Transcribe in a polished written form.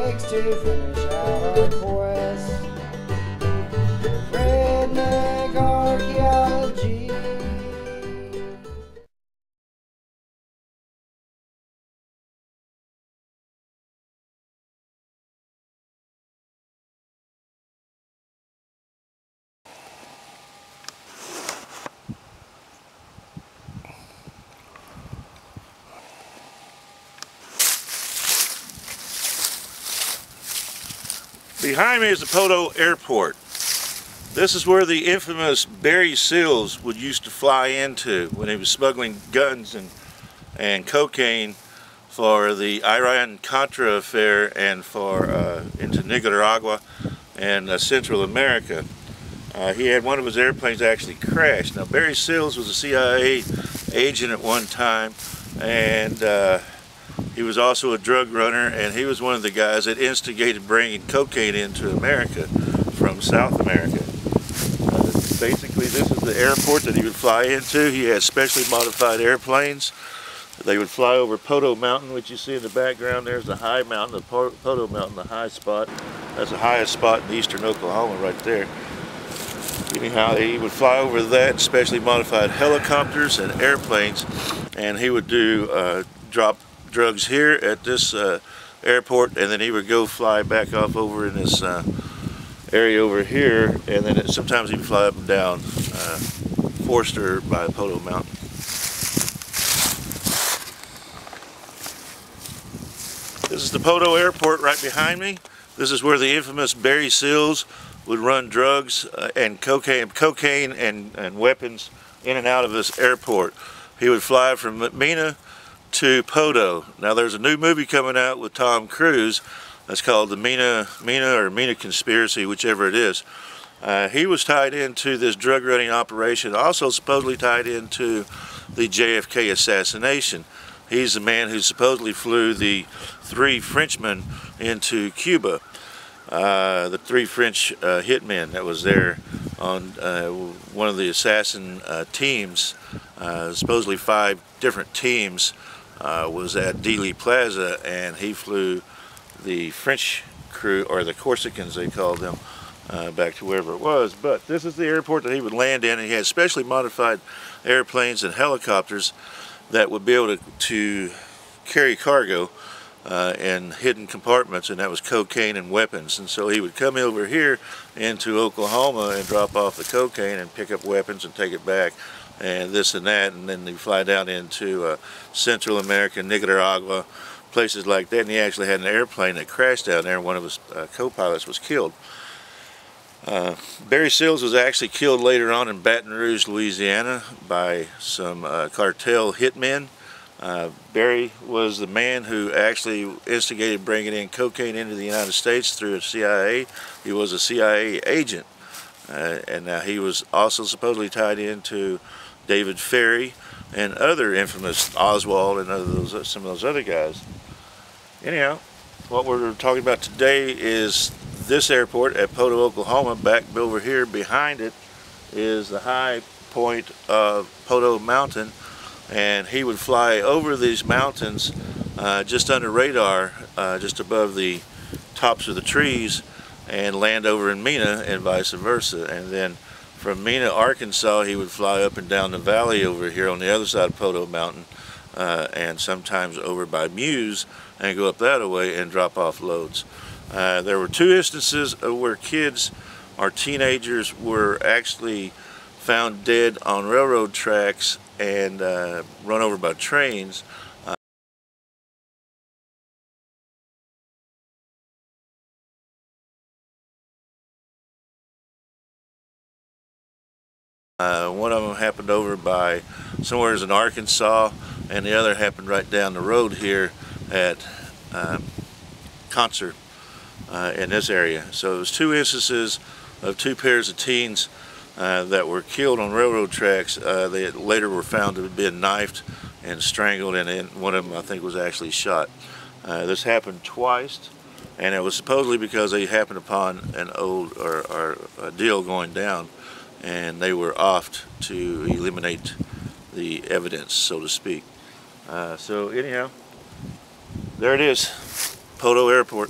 takes to finish out our quest. Redneck Archaeology. Behind me is the Poteau Airport. This is where the infamous Barry Seals would used to fly into when he was smuggling guns and cocaine for the Iran-Contra affair and for into Nicaragua and Central America. He had one of his airplanes actually crashed. Now Barry Seals was a CIA agent at one time, and he was also a drug runner, and he was one of the guys that instigated bringing cocaine into America from South America. Basically, this is the airport that he would fly into. He had specially modified airplanes. They would fly over Poteau Mountain, which you see in the background. There's the high mountain, the Poteau Mountain, the high spot. That's the highest spot in eastern Oklahoma right there. Anyhow, he would fly over that, specially modified helicopters and airplanes, and he would do drop drugs here at this airport, and then he would go fly back off over in this area over here, and then sometimes he would fly up and down Forster by Poteau Mountain. This is the Poteau Airport right behind me. This is where the infamous Barry Seals would run drugs and cocaine and weapons in and out of this airport. He would fly from Mena to Poteau. Now there's a new movie coming out with Tom Cruise that's called the Mena Conspiracy, whichever it is. He was tied into this drug running operation, also supposedly tied into the JFK assassination. He's the man who supposedly flew the 3 Frenchmen into Cuba. The 3 French hitmen that was there on one of the assassin teams, supposedly 5 different teams, was at Dealey Plaza, and he flew the French crew, or the Corsicans they called them, back to wherever it was. But this is the airport that he would land in, and he had specially modified airplanes and helicopters that would be able to carry cargo in hidden compartments, and that was cocaine and weapons. And so he would come over here into Oklahoma and drop off the cocaine and pick up weapons and take it back, and this and that, and then he'd fly down into Central America, Nicaragua, places like that. And he actually had an airplane that crashed down there, and one of his co-pilots was killed. Barry Seals was actually killed later on in Baton Rouge, Louisiana by some cartel hitmen. Barry was the man who actually instigated bringing in cocaine into the United States through the CIA. He was a CIA agent, and now he was also supposedly tied into David Ferry and other infamous Oswald and some of those other guys. Anyhow, what we're talking about today is this airport at Poteau, Oklahoma. Back over here behind it is the high point of Poteau Mountain, and he would fly over these mountains just under radar, just above the tops of the trees, and land over in Mena and vice versa. And then from Mena, Arkansas, he would fly up and down the valley over here on the other side of Poteau Mountain, and sometimes over by Muse, and go up that way and drop off loads. There were 2 instances where kids or teenagers were actually found dead on railroad tracks and run over by trains. One of them happened over by somewhere in Arkansas, and the other happened right down the road here at Concert in this area. So it was 2 instances of 2 pairs of teens that were killed on railroad tracks. They later were found to have been knifed and strangled, and then one of them, I think, was actually shot. This happened twice, and it was supposedly because they happened upon an old or a deal going down, and they were offed to eliminate the evidence, so to speak. So anyhow, there it is, Poteau Airport.